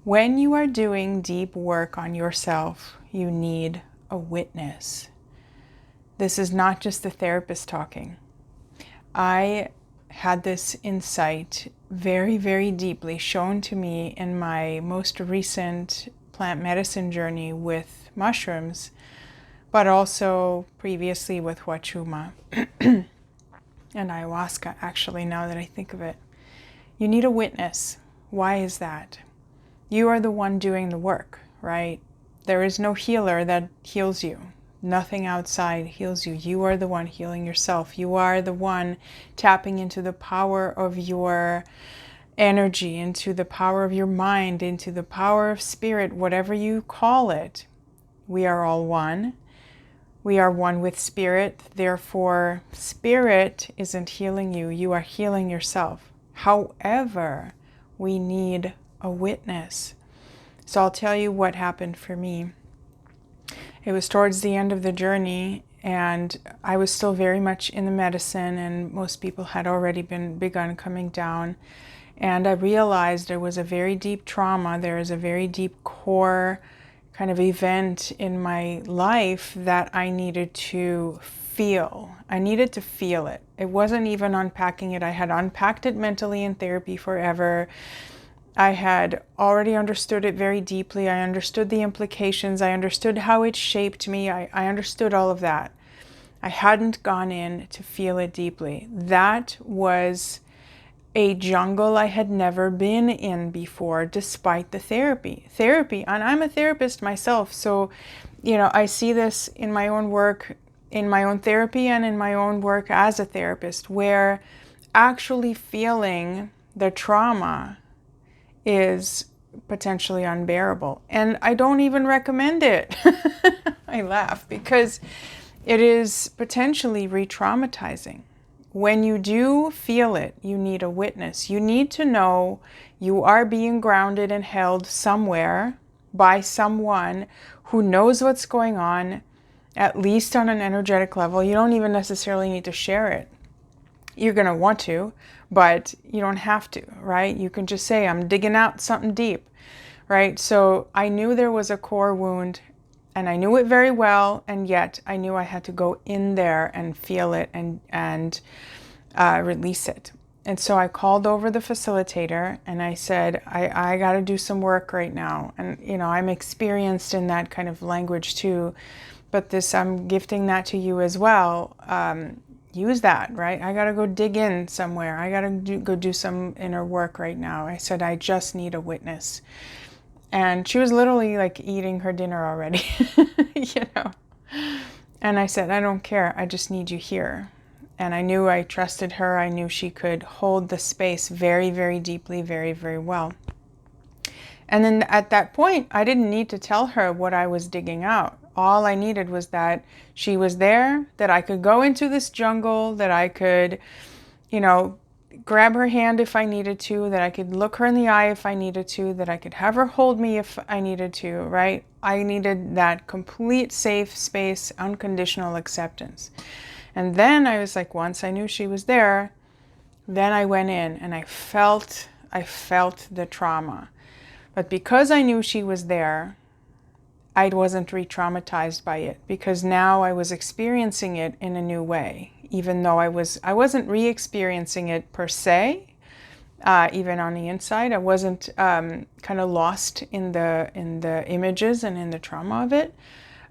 When you are doing deep work on yourself, you need a witness. This is not just the therapist talking. I had this insight very, very deeply shown to me in my most recent plant medicine journey with mushrooms, but also previously with Huachuma and ayahuasca, actually, now that I think of it. You need a witness. Why is that? You are the one doing the work, right? There is no healer that heals you. Nothing outside heals you. You are the one healing yourself. You are the one tapping into the power of your energy, into the power of your mind, into the power of spirit, whatever you call it. We are all one. We are one with spirit. Therefore, spirit isn't healing you. You are healing yourself. However, we need a witness. So I'll tell you what happened for me. It was towards the end of the journey, and I was still very much in the medicine, and most people had already begun coming down. And I realized there was a very deep trauma. There is a very deep core kind of event in my life that I needed to feel. I needed to feel it. It wasn't even unpacking it. I had unpacked it mentally in therapy forever. I had already understood it very deeply. I understood the implications. I understood how it shaped me. I understood all of that. I hadn't gone in to feel it deeply. That was a jungle I had never been in before, despite the therapy. And I'm a therapist myself, so, I see this in my own work, in my own therapy, and in my own work as a therapist, where actually feeling the trauma is potentially unbearable. And I don't even recommend it. I laugh because it is potentially re-traumatizing. When you do feel it, you need a witness. You need to know you are being grounded and held somewhere by someone who knows what's going on, at least on an energetic level. You don't even necessarily need to share it. You're going to want to, but you don't have to, right? You can just say, I'm digging out something deep, right? So I knew there was a core wound, and I knew it very well, and yet I knew I had to go in there and feel it and release it. And so I called over the facilitator and I said, I got to do some work right now. And, I'm experienced in that kind of language too, but I'm gifting that to you as well. Use that, right? I got to go dig in somewhere. I got to go do some inner work right now. I said, I just need a witness. And she was literally like eating her dinner already, And I said, I don't care. I just need you here. And I knew I trusted her. I knew she could hold the space very, very deeply, very, very well. And then at that point, I didn't need to tell her what I was digging out. All I needed was that she was there, that I could go into this jungle, that I could, grab her hand if I needed to, that I could look her in the eye if I needed to, that I could have her hold me if I needed to, right? I needed that complete safe space, unconditional acceptance. And then I was like, once I knew she was there, then I went in and I felt the trauma. But because I knew she was there, I wasn't re-traumatized by it, because now I was experiencing it in a new way, even though I wasn't re-experiencing it per se, even on the inside. I wasn't kind of lost in the images and in the trauma of it,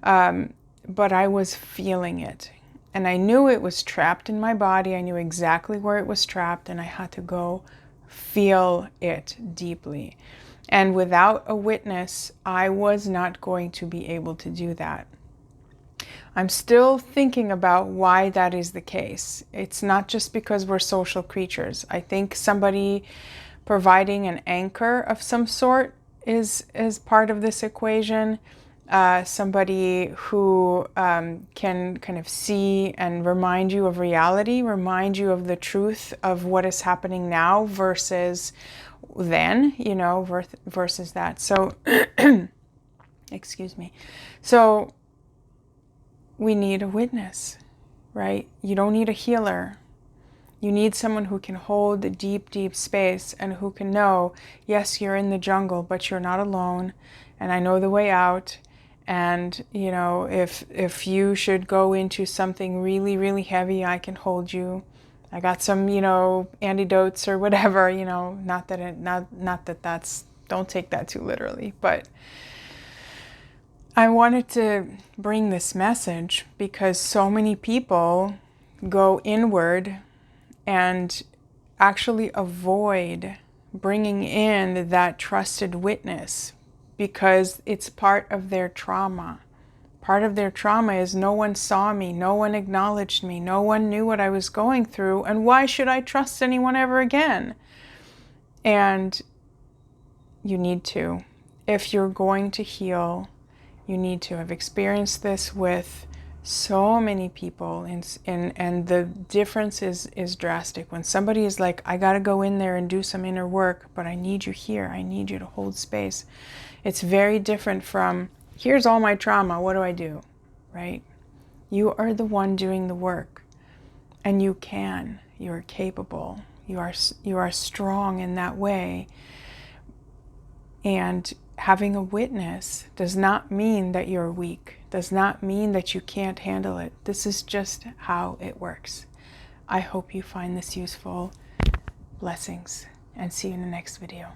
but I was feeling it. And I knew it was trapped in my body. I knew exactly where it was trapped, and I had to go feel it deeply. And without a witness, I was not going to be able to do that. I'm still thinking about why that is the case. It's not just because we're social creatures. I think somebody providing an anchor of some sort is part of this equation. Somebody who can kind of see and remind you of reality, remind you of the truth of what is happening now versus then, versus that. So, excuse me. So we need a witness, right? You don't need a healer. You need someone who can hold the deep, deep space and who can know, yes, you're in the jungle, but you're not alone, and I know the way out. And, you know, if you should go into something really, really heavy, I can hold you. I got some, you know, antidotes or whatever, you know, not that that's, don't take that too literally, but I wanted to bring this message because so many people go inward and actually avoid bringing in that trusted witness because it's part of their trauma. Part of their trauma is no one saw me, no one acknowledged me, no one knew what I was going through, and why should I trust anyone ever again? And you need to. If you're going to heal, you need to have experienced this with so many people, and the difference is drastic. When somebody is like, I got to go in there and do some inner work, but I need you here, I need you to hold space. It's very different from, here's all my trauma, what do I do, right? You are the one doing the work, and you are capable, you are strong in that way. And having a witness does not mean that you're weak, does not mean that you can't handle it. This is just how it works. I hope you find this useful. Blessings, and see you in the next video.